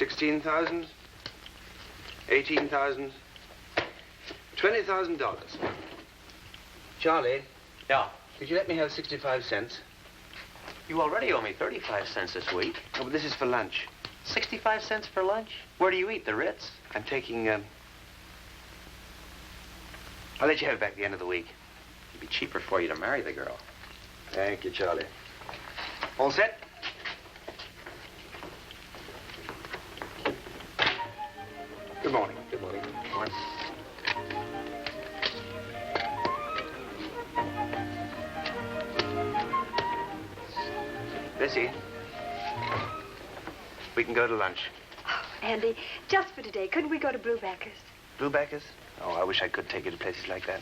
$16,000, $18,000, $20,000. Charlie? Yeah? Could you let me have 65 cents? You already owe me 35 cents this week. Oh, but this is for lunch. 65 cents for lunch? Where do you eat, the Ritz? I'm taking, I'll let you have it back at the end of the week. It'd be cheaper for you to marry the girl. Thank you, Charlie. All set? Good morning. Good morning. Morning. Bessie, we can go to lunch. Oh, Andy, just for today, couldn't we go to Brewbacker's? Brewbacker's? Oh, I wish I could take you to places like that.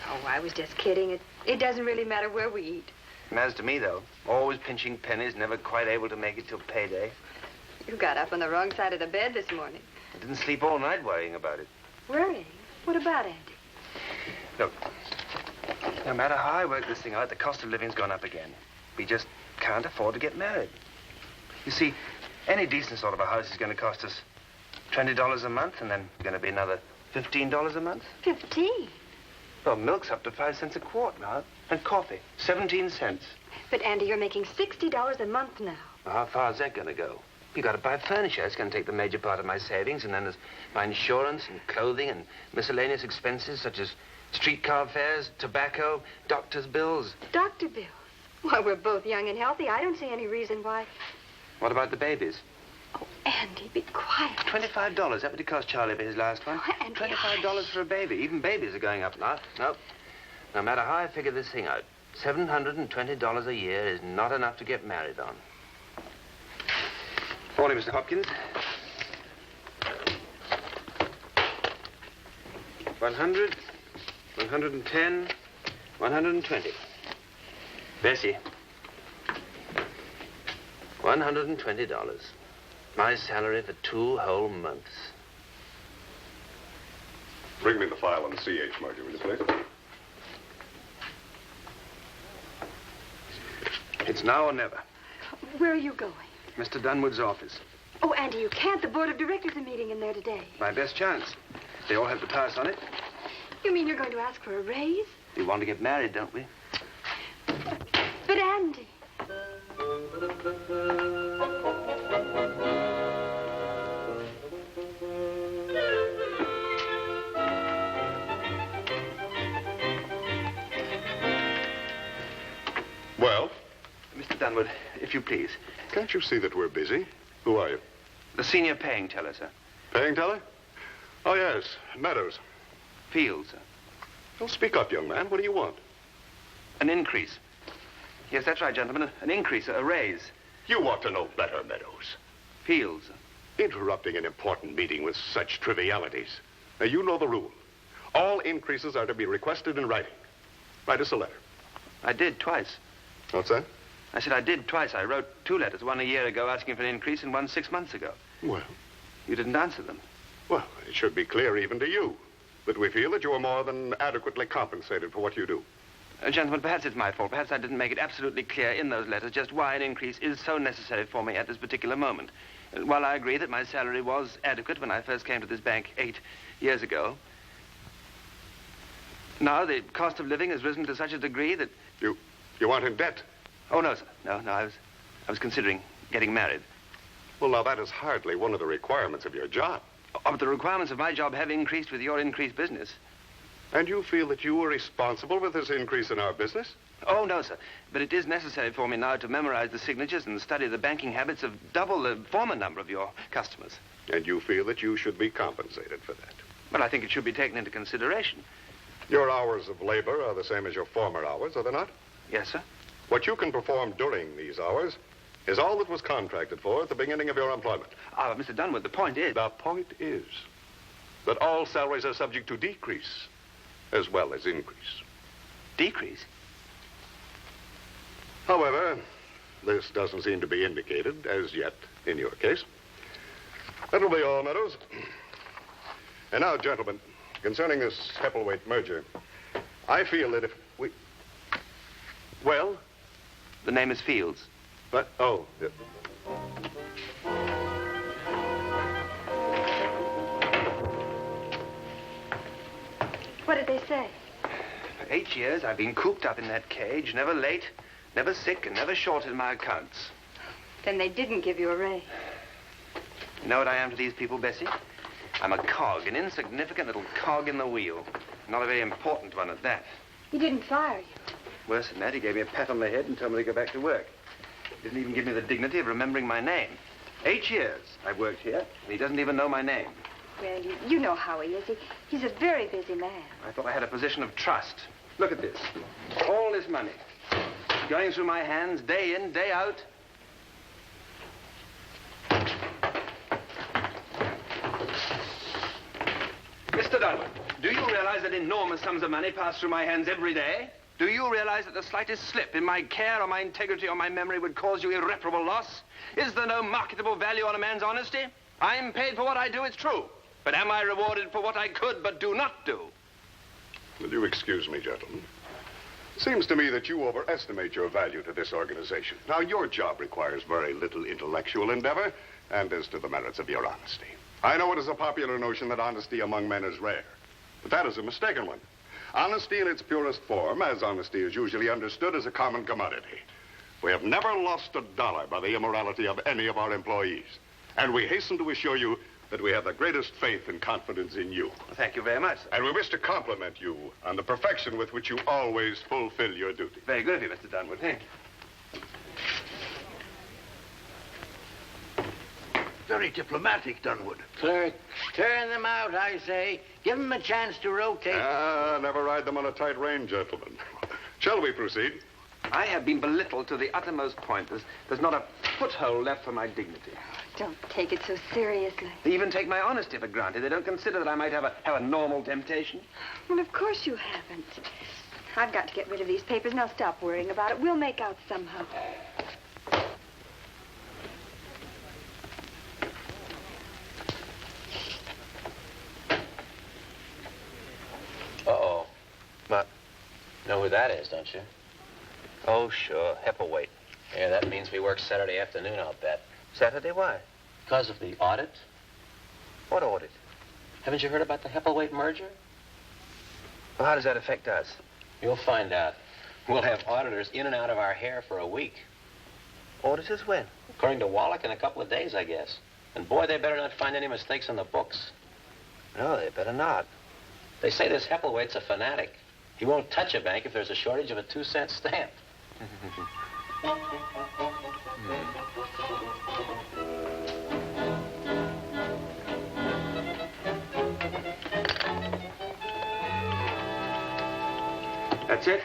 Oh, I was just kidding. It doesn't really matter where we eat. It matters to me, though. Always pinching pennies, never quite able to make it till payday. You got up on the wrong side of the bed this morning. I didn't sleep all night worrying about it. Worrying? What about Andy? Look, no matter how I work this thing out, the cost of living's gone up again. We just can't afford to get married. You see, any decent sort of a house is going to cost us $20 a month, and then going to be another $15 a month. 15? Well, milk's up to 5 cents a quart now, and coffee, 17 cents. But, Andy, you're making $60 a month now. Well, how far is that going to go? You got to buy furniture. It's going to take the major part of my savings, and then there's my insurance and clothing and miscellaneous expenses such as streetcar fares, tobacco, doctor's bills. Doctor bills? Well, we're both young and healthy. I don't see any reason why. What about the babies? Oh, Andy, be quiet. $25. That what it cost Charlie for his last one? Oh, Andy, $25 for a baby. Even babies are going up now. No. No matter how I figure this thing out, $720 a year is not enough to get married on. Morning, Mr. Hopkins. 100, 110, 120. Bessie. $120. My salary for 2 whole months. Bring me the file on the CH merger, will you, please? It's now or never. Where are you going? Mr. Dunwood's office. Oh, Andy, you can't. The board of directors are meeting in there today. My best chance. They all have to pass on it. You mean you're going to ask for a raise? We want to get married, don't we? But, Andy... Well? Mr. Dunwood, if you please. Can't you see that we're busy? Who are you? The senior paying teller, sir. Paying teller? Oh, yes. Meadows. Fields, sir. Well, speak up, young man. What do you want? An increase. Yes, that's right, gentlemen. An increase, a raise. You ought to know better, Meadows. Fields, sir. Interrupting an important meeting with such trivialities. Now, you know the rule. All increases are to be requested in writing. Write us a letter. I did twice. What's that? I said I did twice. I wrote 2 letters, one a year ago asking for an increase and one 6 months ago. Well? You didn't answer them. Well, it should be clear even to you that we feel that you are more than adequately compensated for what you do. Gentlemen, perhaps it's my fault. Perhaps I didn't make it absolutely clear in those letters just why an increase is so necessary for me at this particular moment. While I agree that my salary was adequate when I first came to this bank 8 years ago, now the cost of living has risen to such a degree that... You aren't in debt? Oh, no, sir. No, I was considering getting married. Well, now, that is hardly one of the requirements of your job. Oh, but the requirements of my job have increased with your increased business. And you feel that you were responsible for this increase in our business? Oh, no, sir. But it is necessary for me now to memorize the signatures and study the banking habits of double the former number of your customers. And you feel that you should be compensated for that? Well, I think it should be taken into consideration. Your hours of labor are the same as your former hours, are they not? Yes, sir. What you can perform during these hours is all that was contracted for at the beginning of your employment. Ah, Mr. Dunwood, the point is... The point is that all salaries are subject to decrease as well as increase. Decrease? However, this doesn't seem to be indicated as yet in your case. That'll be all, Meadows. And now, gentlemen, concerning this Heppleweight merger, I feel that if we... Well? The name is Fields. But, oh. What did they say? For 8 years, I've been cooped up in that cage, never late, never sick, and never short in my accounts. Then they didn't give you a raise. You know what I am to these people, Bessie? I'm a cog, an insignificant little cog in the wheel. Not a very important one at that. He didn't fire you. Worse than that, he gave me a pat on the head and told me to go back to work. He didn't even give me the dignity of remembering my name. 8 years I've worked here, and he doesn't even know my name. Well, you know how he is. He's a very busy man. I thought I had a position of trust. Look at this. All this money. Going through my hands day in, day out. Mr. Dunwood, do you realize that enormous sums of money pass through my hands every day? Do you realize that the slightest slip in my care or my integrity or my memory would cause you irreparable loss? Is there no marketable value on a man's honesty? I'm paid for what I do, it's true. But am I rewarded for what I could but do not do? Will you excuse me, gentlemen? It seems to me that you overestimate your value to this organization. Now, your job requires very little intellectual endeavor, and as to the merits of your honesty. I know it is a popular notion that honesty among men is rare, but that is a mistaken one. Honesty in its purest form, as honesty is usually understood, is a common commodity. We have never lost a dollar by the immorality of any of our employees, and we hasten to assure you that we have the greatest faith and confidence in you. Well, thank you very much, sir. And we wish to compliment you on the perfection with which you always fulfill your duty. Very good of you, Mr. Dunwood. Thank you. Very diplomatic, Dunwood. Clerk, turn them out, I say. Give them a chance to rotate. Never ride them on a tight rein, gentlemen. Shall we proceed? I have been belittled to the uttermost point. There's not a foothold left for my dignity. Don't take it so seriously. They even take my honesty for granted. They don't consider that I might have a normal temptation. Well, of course you haven't. I've got to get rid of these papers. Now stop worrying about it. We'll make out somehow. Uh-oh. What? Know who that is, don't you? Oh, sure. Heppleweight. Yeah, that means we work Saturday afternoon, I'll bet. Saturday? Why? Because of the audit. What audit? Haven't you heard about the Heppleweight merger? Well, how does that affect us? You'll find out. We'll have auditors in and out of our hair for a week. Auditors when? According to Wallach, in a couple of days, I guess. And boy, they better not find any mistakes in the books. No, they better not. They say this Heppelwaite's a fanatic. He won't touch a bank if there's a shortage of a 2-cent stamp. That's it?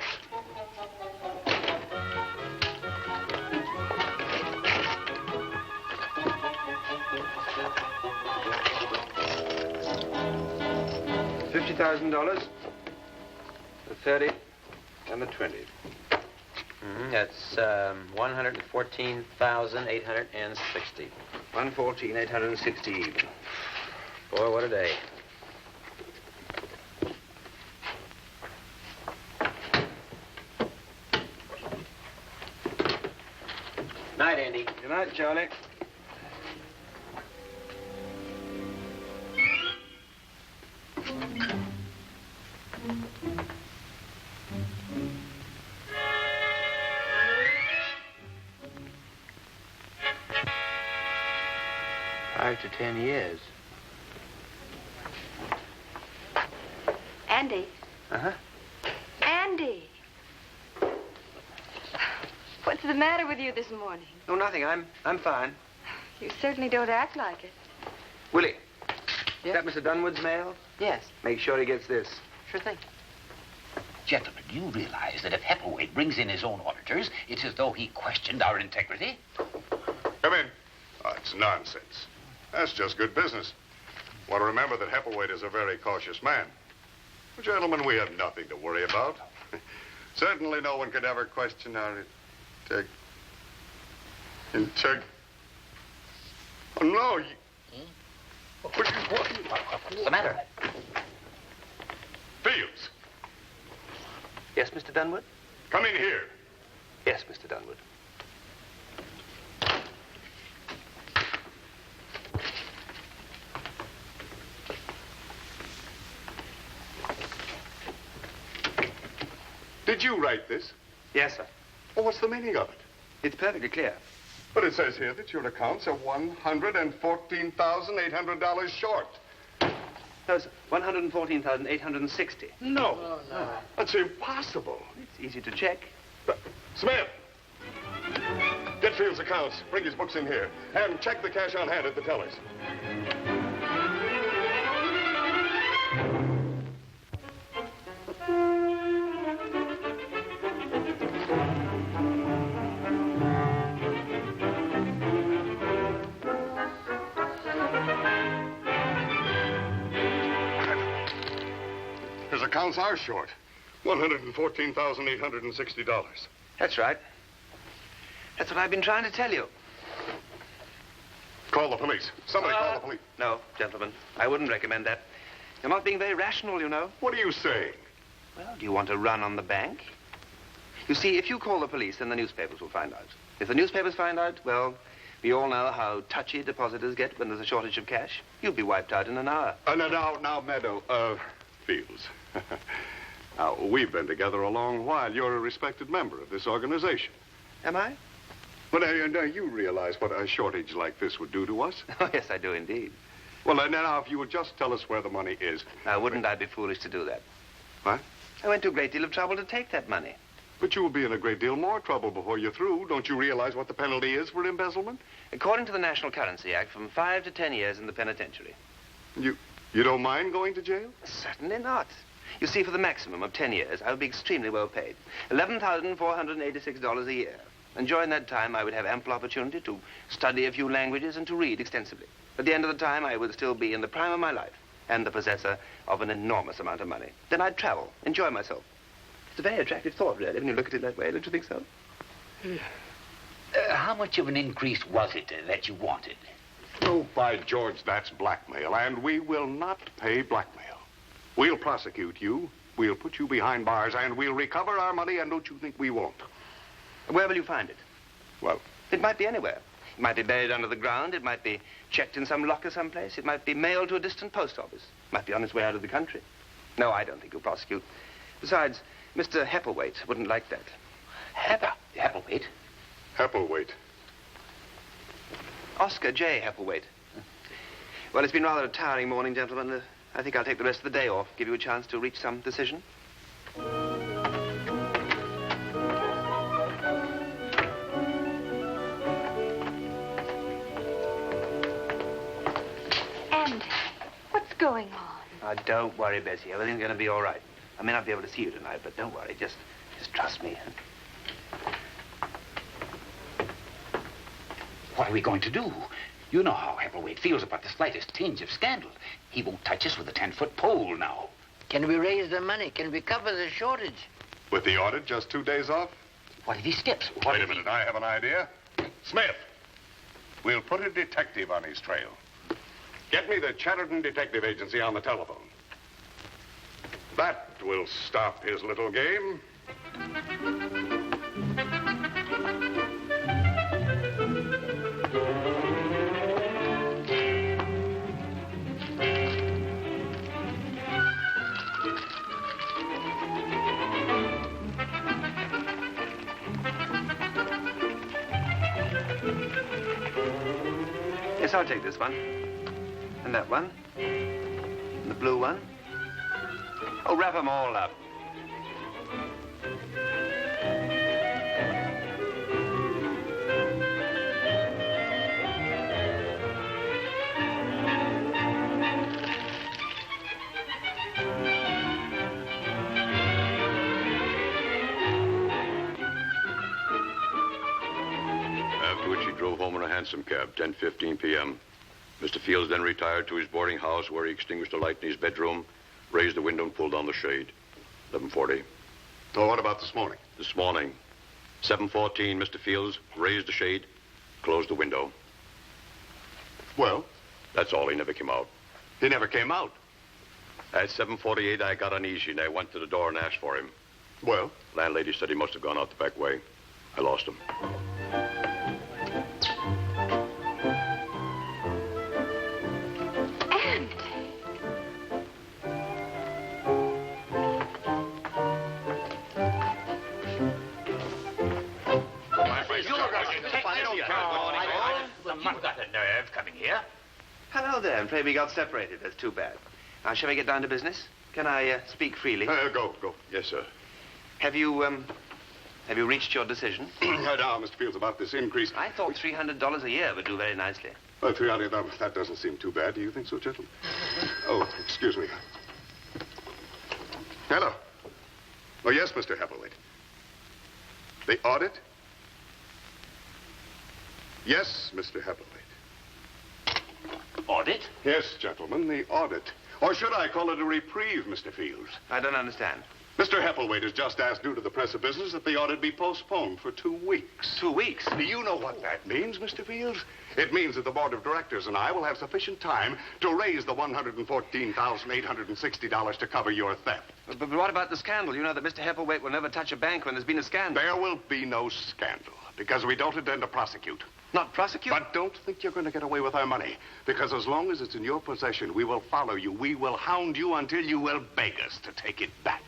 $50,000, the 30, and the 20. That's 114,860. 114,860 even. Boy, what a day. Night, Andy. Good night, Charlie. $5 to 10 years. Andy. Uh-huh. Andy. What's the matter with you this morning? No, nothing. I'm fine. You certainly don't act like it. Willie. Yes? Is that Mr. Dunwood's mail? Yes, Make sure he gets this. sure thing. Gentlemen, do you realize that if Heppleweight brings in his own auditors, it's as though he questioned our integrity? Come in. Oh, it's nonsense. That's just good business. Want to remember that Heppleweight is a very cautious man. Well, gentlemen, we have nothing to worry about. Certainly no one could ever question our Oh, no. What's the matter? Fields, Yes, Mr. Dunwood? come in here. Yes, Mr. Dunwood. Did you write this? Yes, sir. Well, what's the meaning of it? It's perfectly clear. But it says here that your accounts are $114,800 short. No, sir. 114,860. No. Oh, no. That's impossible. It's easy to check. Smith! Get Field's accounts. Bring his books in here. And check the cash on hand at the tellers. His accounts are short. $114,860. That's right. That's what I've been trying to tell you. Call the police. Somebody call the police. No, gentlemen. I wouldn't recommend that. You're not being very rational, you know. What are you saying? Well, do you want to run on the bank? You see, if you call the police, then the newspapers will find out. If the newspapers find out, well, we all know how touchy depositors get when there's a shortage of cash. You'll be wiped out in an hour. Now, Meadow, Fields. Now, we've been together a long while. You're a respected member of this organization. Am I? But now you realize what a shortage like this would do to us? Oh, yes, I do indeed. Well, now, if you would just tell us where the money is. Now, wouldn't I be foolish to do that? What? I went to a great deal of trouble to take that money. But you will be in a great deal more trouble before you're through. Don't you realize what the penalty is for embezzlement? According to the National Currency Act, from 5 to 10 years in the penitentiary. You don't mind going to jail? Certainly not. You see, for the maximum of 10 years, I would be extremely well paid. $11,486 a year. And during that time, I would have ample opportunity to study a few languages and to read extensively. At the end of the time, I would still be in the prime of my life and the possessor of an enormous amount of money. Then I'd travel, enjoy myself. It's a very attractive thought, really, when you look at it that way. Don't you think so? How much of an increase was it that you wanted? Oh, by George, that's blackmail, and we will not pay blackmail. We'll prosecute you, we'll put you behind bars, and we'll recover our money, and don't you think we won't? Where will you find it? Well, it might be anywhere. It might be buried under the ground. It might be checked in some locker someplace. It might be mailed to a distant post office. It might be on its way out of the country. No, I don't think you'll prosecute. Besides, Mr. Heppelwaite wouldn't like that. Heppelwaite? Heppelwaite. Oscar J. Heppelwaite. Well, it's been rather a tiring morning, gentlemen. I think I'll take the rest of the day off, give you a chance to reach some decision. And what's going on? Don't worry, Bessie. Everything's going to be all right. I may not be able to see you tonight, but don't worry. Just trust me. What are we going to do? You know how Heppelwaite feels about the slightest tinge of scandal. He won't touch us with a 10-foot pole now. Can we raise the money? Can we cover the shortage? With the audit just 2 days off? What if he skips? Wait a minute, I have an idea. Smith, we'll put a detective on his trail. Get me the Chatterton Detective Agency on the telephone. That will stop his little game. Yes, I'll take this one. And that one. And the blue one. Oh, wrap them all up. After which he drove home in a hansom cab, 10:15 p.m. Mr. Fields then retired to his boarding house where he extinguished a light in his bedroom, raised the window and pulled down the shade. 11:40. Oh, what about this morning? This morning, 7:14, Mr. Fields raised the shade, closed the window. Well? That's all. He never came out. He never came out. At 7:48, I got uneasy and I went to the door and asked for him. Well? Landlady said he must have gone out the back way. I lost him. Well, then, I'm afraid we got separated. That's too bad. Now, shall we get down to business? Can I speak freely? Go. Yes, sir. Have you reached your decision? Now, Mr. Fields, about this increase. I thought $300 a year would do very nicely. Well, $300, that doesn't seem too bad. Do you think so, gentlemen? Oh, excuse me. Hello. Oh, yes, Mr. Heppelwaite. The audit? Yes, Mr. Heppelwaite. Audit? Yes, gentlemen, the audit. Or should I call it a reprieve, Mr. Fields? I don't understand. Mr. Heppelwaite has just asked due to the press of business that the audit be postponed for 2 weeks. 2 weeks? Do you know what that means, Mr. Fields? It means that the board of directors and I will have sufficient time to raise the $114,860 to cover your theft. But what about the scandal? You know that Mr. Heppelwaite will never touch a bank when there's been a scandal. There will be no scandal because we don't intend to prosecute. Not prosecute? But don't think you're going to get away with our money, because as long as it's in your possession, we will follow you. We will hound you until you will beg us to take it back.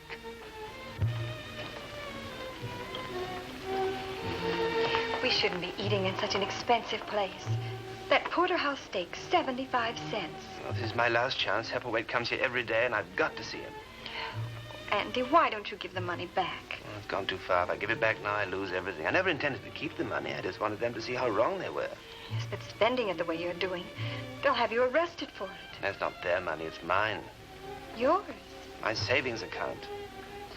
We shouldn't be eating in such an expensive place. That porterhouse steak, 75 cents. Well, this is my last chance. Heppelwaite comes here every day, and I've got to see him. Andy, why don't you give the money back? Well, it's gone too far. If I give it back now, I lose everything. I never intended to keep the money. I just wanted them to see how wrong they were. Yes, but spending it the way you're doing, they'll have you arrested for it. That's not their money. It's mine. Yours? My savings account.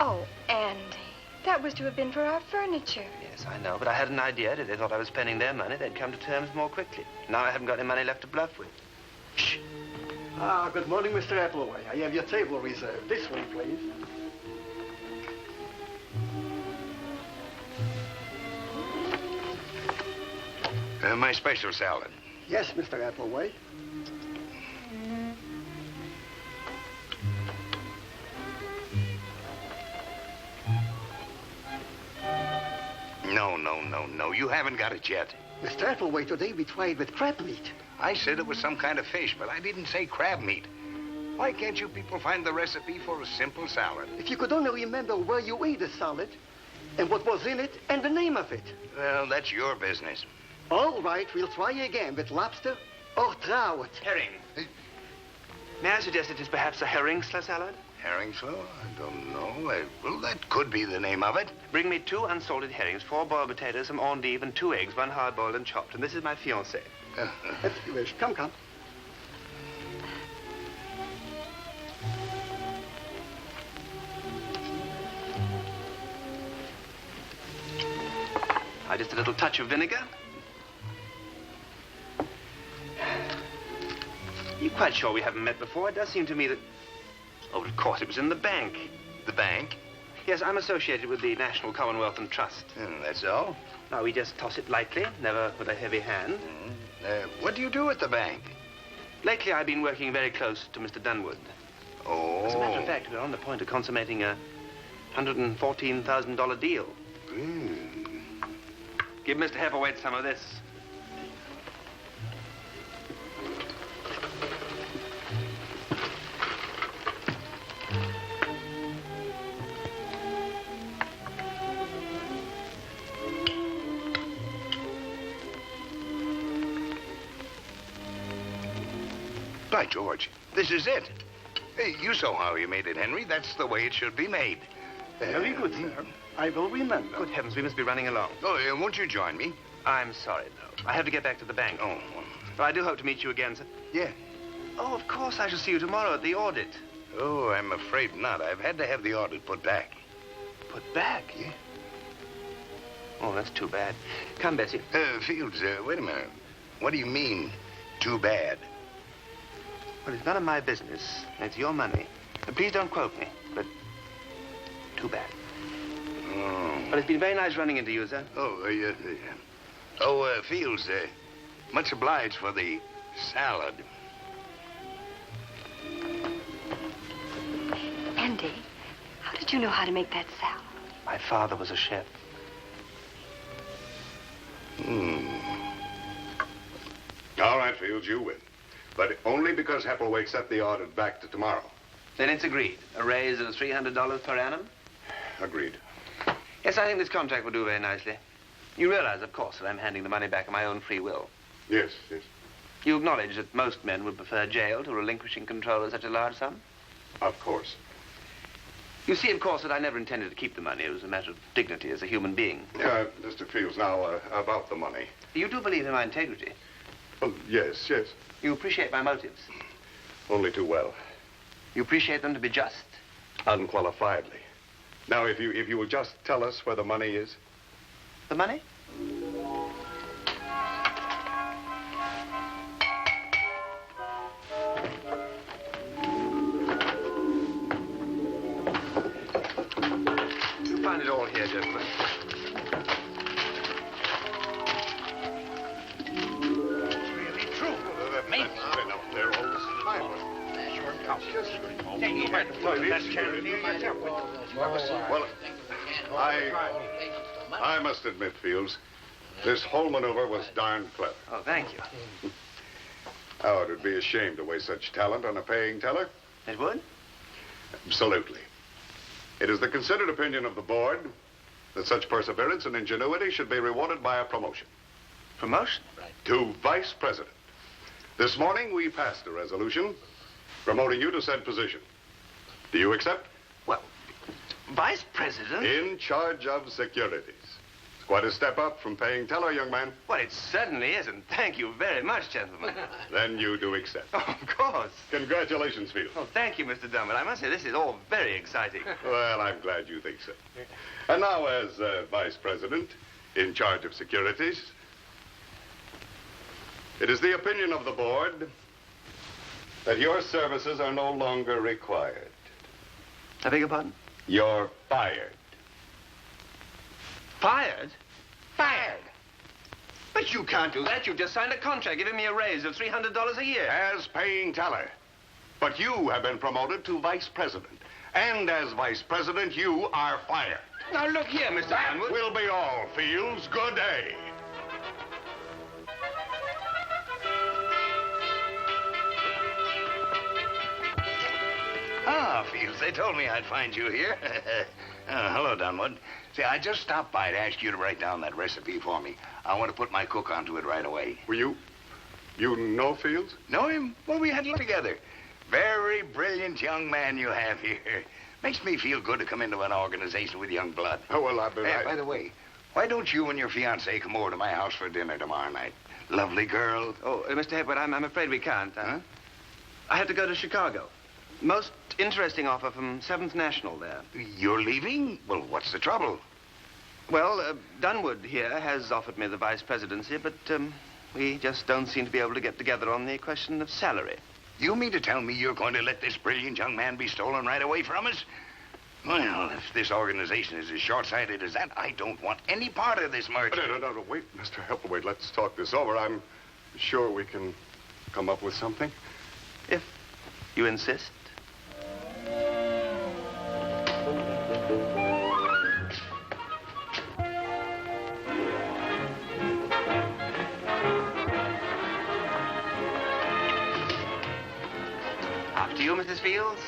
Oh, Andy, that was to have been for our furniture. Yes, I know, but I had an idea. If they thought I was spending their money, they'd come to terms more quickly. Now I haven't got any money left to bluff with. Shh. Good morning, Mr. Appleway. I have your table reserved. This way, please. My special salad. Yes, Mr. Appleway. No. You haven't got it yet. Mr. Appleway, today we tried with crab meat. I said it was some kind of fish, but I didn't say crab meat. Why can't you people find the recipe for a simple salad? If you could only remember where you ate the salad, and what was in it, and the name of it. Well, that's your business. All right, we'll try again with lobster or trout. Herring. May I suggest it is perhaps a herring salad? Herring slaw? I don't know. Well, that could be the name of it. Bring me 2 unsalted herrings, 4 boiled potatoes, some endive, and 2 eggs, 1 hard-boiled and chopped. And this is my fiancée. If you wish. Come. Just a little touch of vinegar. You quite sure we haven't met before? It does seem to me that... Oh, of course, it was in the bank. The bank? Yes, I'm associated with the National Commonwealth and Trust. That's all? Now, we just toss it lightly, never with a heavy hand. What do you do at the bank? Lately, I've been working very close to Mr. Dunwood. Oh. As a matter of fact, we're on the point of consummating a $114,000 deal. Give Mr. Heppelwaite some of this. By George, this is it. Hey, you saw how you made it, Henry. That's the way it should be made. Very good, sir. I will remember. Good heavens, we must be running along. Oh, won't you join me? I'm sorry, though. I have to get back to the bank. Oh. But I do hope to meet you again, sir. Yeah. Oh, of course, I shall see you tomorrow at the audit. Oh, I'm afraid not. I've had to have the audit put back. Put back? Yeah. Oh, that's too bad. Come, Bessie. Fields, wait a minute. What do you mean, too bad? Well, it's none of my business. It's your money. Please don't quote me, but too bad. Oh. Well, it's been very nice running into you, sir. Oh, yeah. Oh, Fields, much obliged for the salad. Andy, how did you know how to make that salad? My father was a chef. All right, Fields, you win. But only because Heppelwaite set the audit back to tomorrow. Then it's agreed. A raise of $300 per annum? Agreed. Yes, I think this contract will do very nicely. You realize, of course, that I'm handing the money back of my own free will. Yes. You acknowledge that most men would prefer jail to relinquishing control of such a large sum? Of course. You see, of course, that I never intended to keep the money. It was a matter of dignity as a human being. Mr. Fields, now, about the money. You do believe in my integrity. Well, yes, yes. You appreciate my motives. Only too well. You appreciate them to be just. Unqualifiedly. Now, if you will just tell us where the money is. The money? You'll find it all here, gentlemen. Really true. Maybe. That's been up there all this time. Well, I must admit, Fields, this whole maneuver was darn clever. Oh, thank you. Oh, it would be a shame to waste such talent on a paying teller. It would? Absolutely. It is the considered opinion of the board that such perseverance and ingenuity should be rewarded by a promotion. Promotion? To vice president. This morning, we passed a resolution promoting you to said position. Do you accept? Well, vice president? In charge of securities. It's quite a step up from paying teller, young man. Well, it certainly is, and thank you very much, gentlemen. Then you do accept. Oh, of course. Congratulations, Fields. Oh, thank you, Mr. Dunwood. I must say, this is all very exciting. Well, I'm glad you think so. And now, as vice president in charge of securities, it is the opinion of the board that your services are no longer required. I beg your pardon? You're fired. Fired? Fired? But you can't do that. You've just signed a contract giving me a raise of $300 a year. As paying teller. But you have been promoted to vice president. And as vice president, you are fired. Now, look here, Mr. That Dunwood. will be all, Fields. Good day. Ah, Fields, they told me I'd find you here. Hello, Dunwood. See, I just stopped by to ask you to write down that recipe for me. I want to put my cook onto it right away. Were you know Fields? Know him? Well, we had lunch together. Very brilliant young man you have here. Makes me feel good to come into an organization with young blood. Oh, well, I've been... By the way, why don't you and your fiancée come over to my house for dinner tomorrow night? Lovely girl. Oh, Mr. Hepworth, I'm afraid we can't. Huh? I have to go to Chicago. Most interesting offer from 7th National there. You're leaving? Well, what's the trouble? Well, Dunwood here has offered me the vice presidency, but we just don't seem to be able to get together on the question of salary. You mean to tell me you're going to let this brilliant young man be stolen right away from us? Well, if this organization is as short-sighted as that, I don't want any part of this merger. No, wait, Mr. Hepplewait, let's talk this over. I'm sure we can come up with something. If you insist. After you, Mrs. Fields.